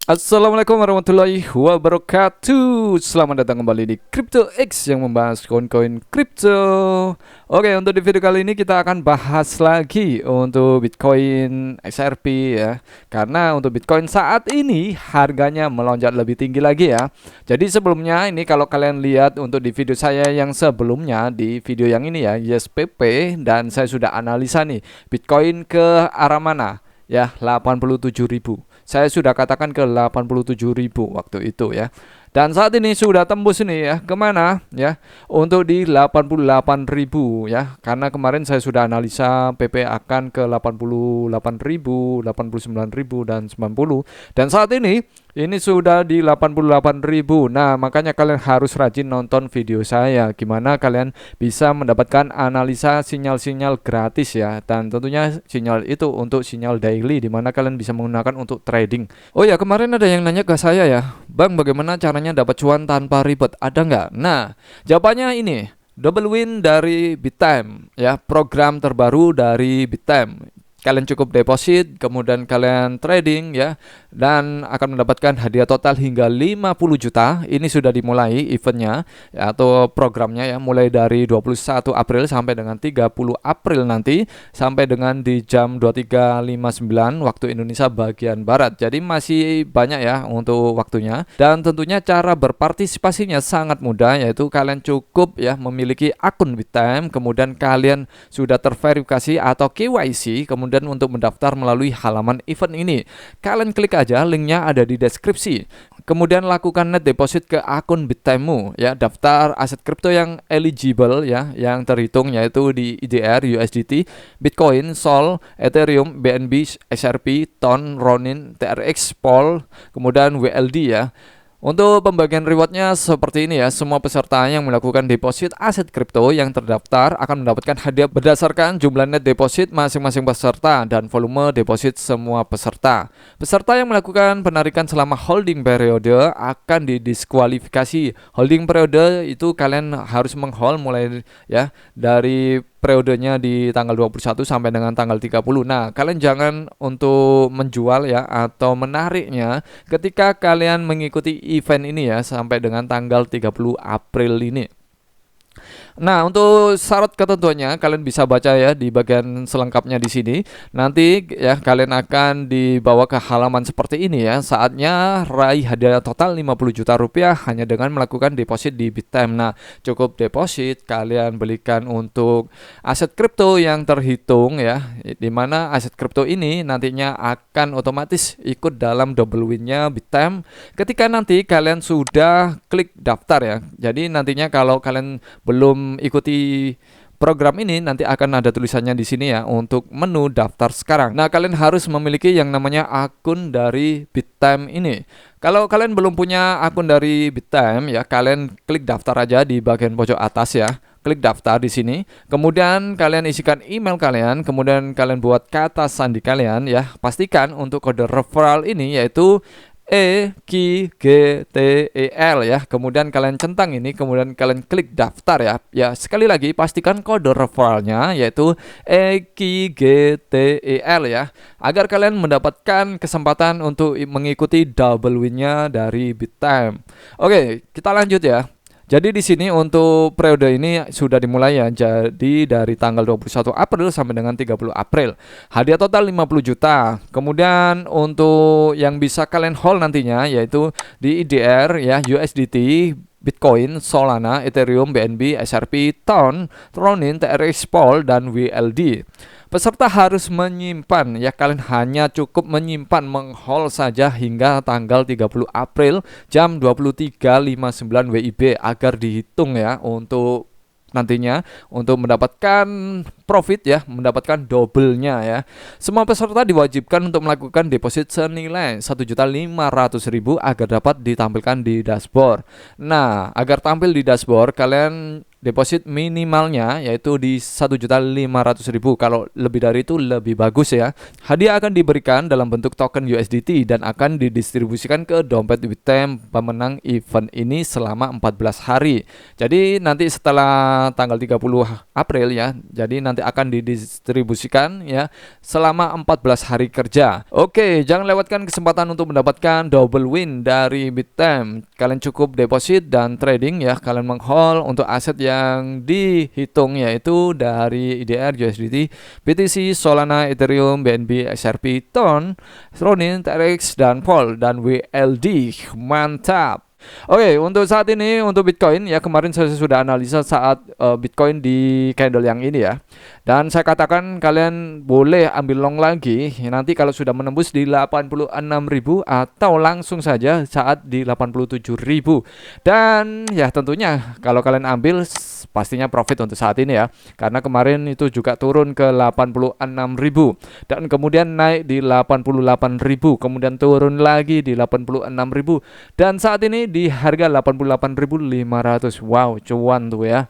Assalamualaikum warahmatullahi wabarakatuh. Selamat datang kembali di Crypto X yang membahas koin-koin kripto. Oke, untuk di video kali ini kita akan bahas lagi untuk Bitcoin XRP ya. Karena untuk Bitcoin saat ini harganya melonjak lebih tinggi lagi ya. Jadi sebelumnya ini kalau kalian lihat untuk di video saya yang sebelumnya, di video yang ini ya, YesPP, dan saya sudah analisa nih Bitcoin ke arah mana ya, 87.000. Saya sudah katakan ke 87.000 waktu itu ya. Dan saat ini sudah tembus ini ya, kemana ya, untuk di 88.000 ya. Karena kemarin saya sudah analisa PP akan ke 88.000, 89.000 dan 90. Dan saat ini sudah di 88.000. Nah, makanya kalian harus rajin nonton video saya, gimana kalian bisa mendapatkan analisa sinyal-sinyal gratis ya. Dan tentunya sinyal itu untuk sinyal daily, dimana kalian bisa menggunakan untuk trading. Oh ya, kemarin ada yang nanya ke saya ya, Bang, bagaimana caranya dapat cuan tanpa ribet? Ada nggak? Nah, jawabannya ini, double win dari Bittime ya, program terbaru dari Bittime. Kalian cukup deposit, kemudian kalian trading ya, dan akan mendapatkan hadiah total hingga 50 juta. Ini sudah dimulai eventnya ya, atau programnya ya, mulai dari 21 April sampai dengan 30 April nanti, sampai dengan di jam 23.59 waktu Indonesia bagian Barat. Jadi masih banyak ya untuk waktunya. Dan tentunya cara berpartisipasinya sangat mudah, yaitu kalian cukup ya memiliki akun Bittime, kemudian kalian sudah terverifikasi atau KYC, kemudian untuk mendaftar melalui halaman event ini. Kalian klik aja, linknya ada di deskripsi. Kemudian lakukan net deposit ke akun Bittime-mu ya, daftar aset kripto yang eligible ya, yang terhitung yaitu di IDR, USDT, Bitcoin, Sol, Ethereum, BNB, XRP, TON, Ronin, TRX, POL, kemudian WLD ya. Untuk pembagian rewardnya seperti ini ya, semua peserta yang melakukan deposit aset kripto yang terdaftar akan mendapatkan hadiah berdasarkan jumlah net deposit masing-masing peserta dan volume deposit semua peserta. Peserta yang melakukan penarikan selama holding periode akan didiskualifikasi. Holding periode itu kalian harus menghold mulai ya dari periodenya di tanggal 21 sampai dengan tanggal 30. Nah, kalian jangan untuk menjual ya atau menariknya ketika kalian mengikuti event ini ya sampai dengan tanggal 30 April ini. Nah, untuk syarat ketentuannya kalian bisa baca ya di bagian selengkapnya di sini. Nanti ya kalian akan dibawa ke halaman seperti ini ya. Saatnya raih hadiah total 50 juta rupiah hanya dengan melakukan deposit di Bittime. Nah, cukup deposit kalian belikan untuk aset kripto yang terhitung ya, di mana aset kripto ini nantinya akan otomatis ikut dalam double win-nya Bittime ketika nanti kalian sudah klik daftar ya. Jadi nantinya kalau kalian belum ikuti program ini, nanti akan ada tulisannya di sini ya untuk menu daftar sekarang. Nah, kalian harus memiliki yang namanya akun dari Bittime ini. Kalau kalian belum punya akun dari Bittime ya, kalian klik daftar aja di bagian pojok atas ya. Klik daftar di sini. Kemudian kalian isikan email kalian, kemudian kalian buat kata sandi kalian ya. Pastikan untuk kode referral ini yaitu EQGTEL ya. Kemudian kalian centang ini, kemudian kalian klik daftar ya. Ya, sekali lagi pastikan kode referralnya yaitu EQGTEL ya, agar kalian mendapatkan kesempatan untuk mengikuti double win-nya dari Bittime. Oke, kita lanjut ya. Jadi di sini untuk periode ini sudah dimulai ya. Jadi dari tanggal 21 April sampai dengan 30 April. Hadiah total 50 juta. Kemudian untuk yang bisa kalian hold nantinya yaitu di IDR ya, USDT, Bitcoin, Solana, Ethereum, BNB, XRP, TON, Ronin, TRX, POL, dan WLD. Peserta harus menyimpan ya, kalian hanya cukup menyimpan menghold saja hingga tanggal 30 April jam 23.59 WIB agar dihitung ya untuk nantinya untuk mendapatkan profit ya, mendapatkan double-nya ya. Semua peserta diwajibkan untuk melakukan deposit senilai 1.500.000 agar dapat ditampilkan di dashboard. Nah, agar tampil di dashboard kalian deposit minimalnya yaitu di 1.500.000. Kalau lebih dari itu lebih bagus ya. Hadiah akan diberikan dalam bentuk token USDT dan akan didistribusikan ke dompet Bittime pemenang event ini selama 14 hari. Jadi nanti setelah tanggal 30 April ya, jadi nanti nanti akan didistribusikan ya selama 14 hari kerja. Oke, jangan lewatkan kesempatan untuk mendapatkan double win dari Bitstamp. Kalian cukup deposit dan trading ya, kalian menghold untuk aset yang dihitung yaitu dari IDR, USDT, BTC, Solana, Ethereum, BNB, XRP, TON, Ronin, TRX, dan POL, dan WLD. Mantap. Oke, untuk saat ini untuk Bitcoin ya, kemarin saya sudah analisa saat Bitcoin di candle yang ini ya. Dan saya katakan kalian boleh ambil long lagi nanti kalau sudah menembus di 86.000 atau langsung saja saat di 87.000. Dan ya tentunya kalau kalian ambil pastinya profit untuk saat ini ya. Karena kemarin itu juga turun ke 86.000 dan kemudian naik di 88.000, kemudian turun lagi di 86.000 dan saat ini di harga 88.500. Wow, cuan tuh ya.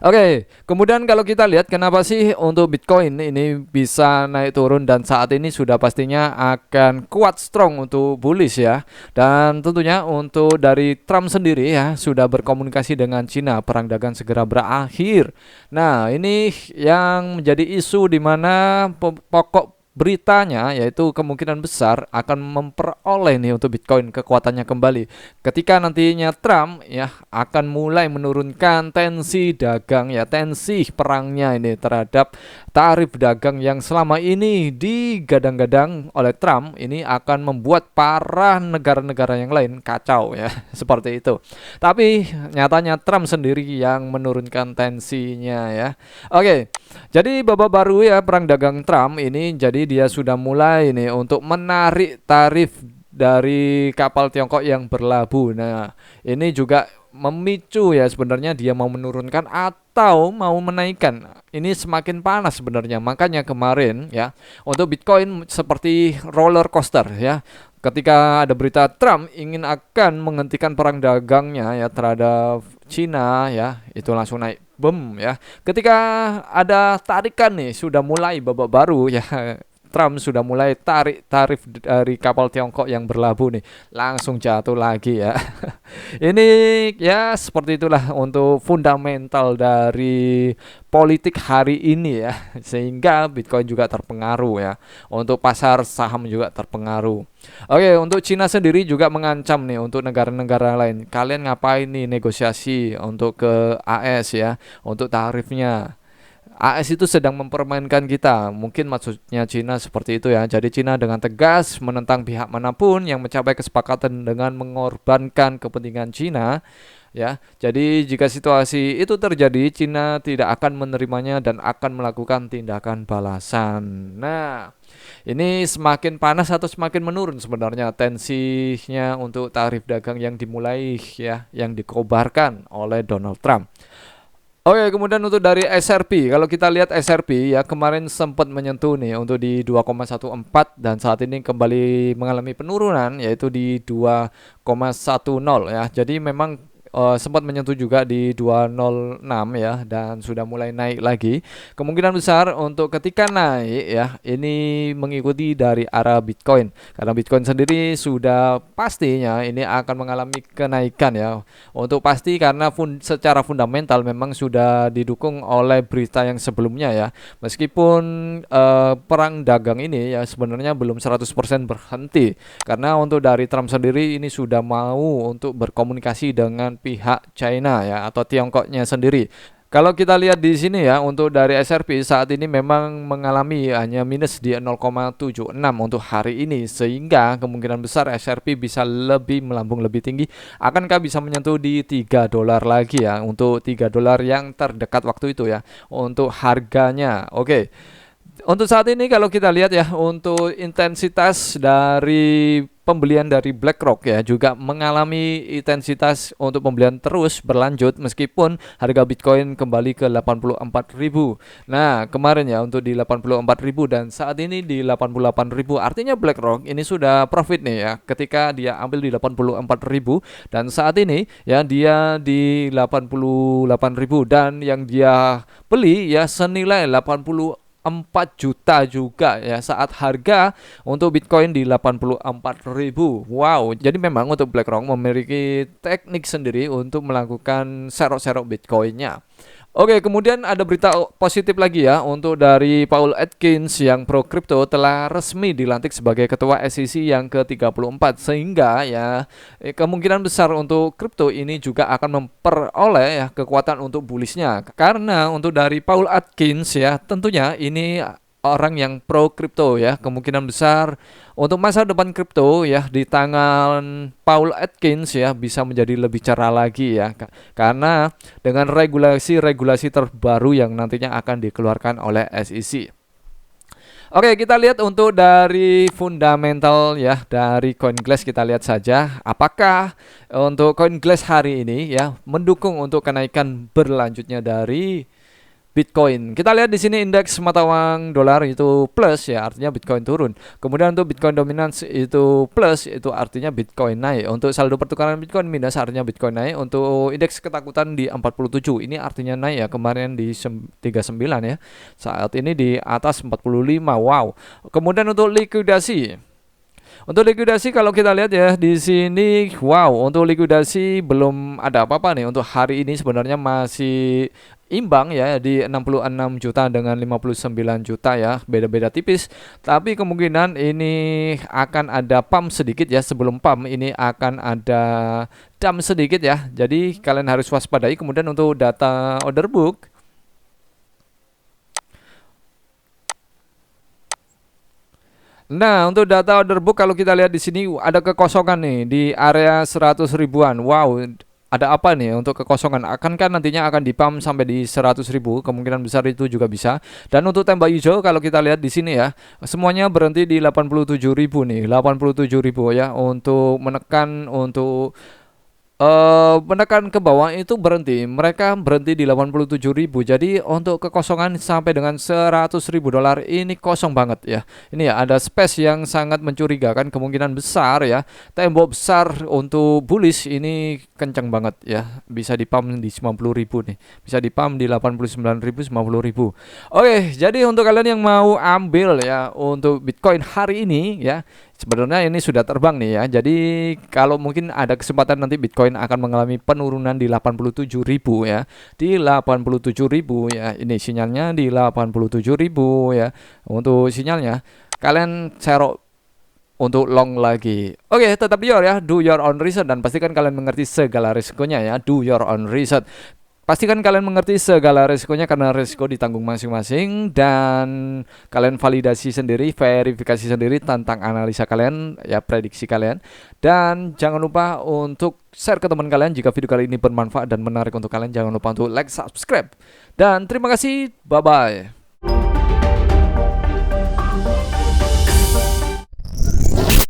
Oke, kemudian kalau kita lihat kenapa sih untuk Bitcoin ini bisa naik turun dan saat ini sudah pastinya akan kuat strong untuk bullish ya. Dan tentunya untuk dari Trump sendiri ya sudah berkomunikasi dengan Cina, perang dagang segera berakhir. Nah, ini yang menjadi isu di mana pokok beritanya yaitu kemungkinan besar akan memperoleh nih untuk Bitcoin kekuatannya kembali ketika nantinya Trump ya akan mulai menurunkan tensi dagang ya, tensi perangnya ini terhadap tarif dagang yang selama ini digadang-gadang oleh Trump ini akan membuat para negara-negara yang lain kacau ya seperti itu. Tapi nyatanya Trump sendiri yang menurunkan tensinya ya. Oke, jadi babak baru ya perang dagang Trump ini, jadi dia sudah mulai nih untuk menarik tarif dari kapal Tiongkok yang berlabuh. Nah, ini juga memicu ya sebenarnya dia mau menurunkan atau mau menaikkan. Ini semakin panas sebenarnya. Makanya kemarin ya untuk Bitcoin seperti roller coaster ya. Ketika ada berita Trump ingin akan menghentikan perang dagangnya ya terhadap Cina ya, itu langsung naik boom ya. Ketika ada tarikan nih sudah mulai babak baru ya, Trump sudah mulai tarik tarif dari kapal Tiongkok yang berlabuh nih, langsung jatuh lagi ya. Ini ya seperti itulah untuk fundamental dari politik hari ini ya, sehingga Bitcoin juga terpengaruh ya. Untuk pasar saham juga terpengaruh. Oke, untuk Cina sendiri juga mengancam nih untuk negara-negara lain. Kalian ngapain nih negosiasi untuk ke AS ya, untuk tarifnya. AS itu sedang mempermainkan kita. Mungkin maksudnya Cina seperti itu ya. Jadi Cina dengan tegas menentang pihak manapun yang mencapai kesepakatan dengan mengorbankan kepentingan Cina ya. Jadi jika situasi itu terjadi, Cina tidak akan menerimanya dan akan melakukan tindakan balasan. Nah, ini semakin panas atau semakin menurun sebenarnya tensinya untuk tarif dagang yang dimulai ya, yang dikobarkan oleh Donald Trump. Oke, kemudian untuk dari SRP, kalau kita lihat SRP ya kemarin sempat menyentuh nih untuk di 2,14 dan saat ini kembali mengalami penurunan yaitu di 2,10 ya. Jadi memang sempat menyentuh juga di 206 ya dan sudah mulai naik lagi. Kemungkinan besar untuk ketika naik ya ini mengikuti dari arah Bitcoin karena Bitcoin sendiri sudah pastinya ini akan mengalami kenaikan ya. Untuk pasti karena secara fundamental memang sudah didukung oleh berita yang sebelumnya ya. Meskipun perang dagang ini ya sebenarnya belum 100% berhenti karena untuk dari Trump sendiri ini sudah mau untuk berkomunikasi dengan pihak China ya atau Tiongkoknya sendiri. Kalau kita lihat di sini ya untuk dari SRP saat ini memang mengalami hanya minus di 0,76 untuk hari ini sehingga kemungkinan besar SRP bisa lebih melambung lebih tinggi. Akankah bisa menyentuh di 3 dolar lagi ya untuk 3 dolar yang terdekat waktu itu ya untuk harganya. Oke. Untuk saat ini kalau kita lihat ya untuk intensitas dari pembelian dari BlackRock ya juga mengalami intensitas untuk pembelian terus berlanjut meskipun harga Bitcoin kembali ke 84.000. Nah, kemarin ya untuk di 84.000 dan saat ini di 88.000. Artinya BlackRock ini sudah profit nih ya ketika dia ambil di 84.000 dan saat ini ya dia di 88.000 dan yang dia beli ya senilai 4 juta juga ya saat harga untuk Bitcoin di 84.000. Wow, jadi memang untuk BlackRock memiliki teknik sendiri untuk melakukan serok-serok Bitcoinnya. Oke, kemudian ada berita positif lagi ya untuk dari Paul Atkins yang pro crypto telah resmi dilantik sebagai ketua SEC yang ke-34 sehingga ya kemungkinan besar untuk kripto ini juga akan memperoleh ya kekuatan untuk bullish-nya. Karena untuk dari Paul Atkins ya tentunya ini orang yang pro kripto ya, kemungkinan besar untuk masa depan kripto ya di tangan Paul Atkins ya bisa menjadi lebih cerah lagi ya. Karena dengan regulasi-regulasi terbaru yang nantinya akan dikeluarkan oleh SEC. Oke, kita lihat untuk dari fundamental ya dari CoinGlass, kita lihat saja apakah untuk CoinGlass hari ini ya mendukung untuk kenaikan berlanjutnya dari Bitcoin. Kita lihat di sini indeks mata uang dolar itu plus ya, artinya Bitcoin turun. Kemudian untuk Bitcoin dominance itu plus, itu artinya Bitcoin naik. Untuk saldo pertukaran Bitcoin minus, artinya Bitcoin naik. Untuk indeks ketakutan di 47, ini artinya naik ya. Kemarin di 39 ya. Saat ini di atas 45. Wow. Kemudian untuk likuidasi. Untuk likuidasi kalau kita lihat ya di sini, wow, untuk likuidasi belum ada apa-apa nih. Untuk hari ini sebenarnya masih imbang ya di 66 juta dengan 59 juta ya, beda-beda tipis. Tapi kemungkinan ini akan ada pump sedikit ya, sebelum pump ini akan ada dump sedikit ya. Jadi kalian harus waspadai. Kemudian untuk data order book, nah, untuk data order book kalau kita lihat di sini ada kekosongan nih di area 100 ribuan. Wow, ada apa nih untuk kekosongan? Akankah nantinya akan dipam sampai di 100 ribu? Kemungkinan besar itu juga bisa. Dan untuk tembak hijau kalau kita lihat di sini ya, semuanya berhenti di 87 ribu nih, 87 ribu ya untuk menekan untuk menekan ke bawah itu berhenti. Mereka berhenti di 87 ribu. Jadi untuk kekosongan sampai dengan 100 ribu dolar ini kosong banget ya. Ini ya ada space yang sangat mencurigakan, kemungkinan besar ya. Tembok besar untuk bullish ini kencang banget ya. Bisa dipam di 90 ribu nih. Bisa dipam di 89 ribu, 90 ribu. Oke, jadi untuk kalian yang mau ambil ya untuk Bitcoin hari ini ya, sebenarnya ini sudah terbang nih ya. Jadi kalau mungkin ada kesempatan nanti Bitcoin akan mengalami penurunan di 87 ribu ya. Di 87 ribu ya. Ini sinyalnya di 87 ribu ya. Untuk sinyalnya kalian serok untuk long lagi. Oke, tetap ya, do your own research dan pastikan kalian mengerti segala risikonya ya. Do your own research. Pastikan kalian mengerti segala resikonya karena resiko ditanggung masing-masing dan kalian validasi sendiri, verifikasi sendiri tentang analisa kalian, ya prediksi kalian. Dan jangan lupa untuk share ke teman kalian jika video kali ini bermanfaat dan menarik untuk kalian. Jangan lupa untuk like, subscribe. Dan terima kasih, bye-bye.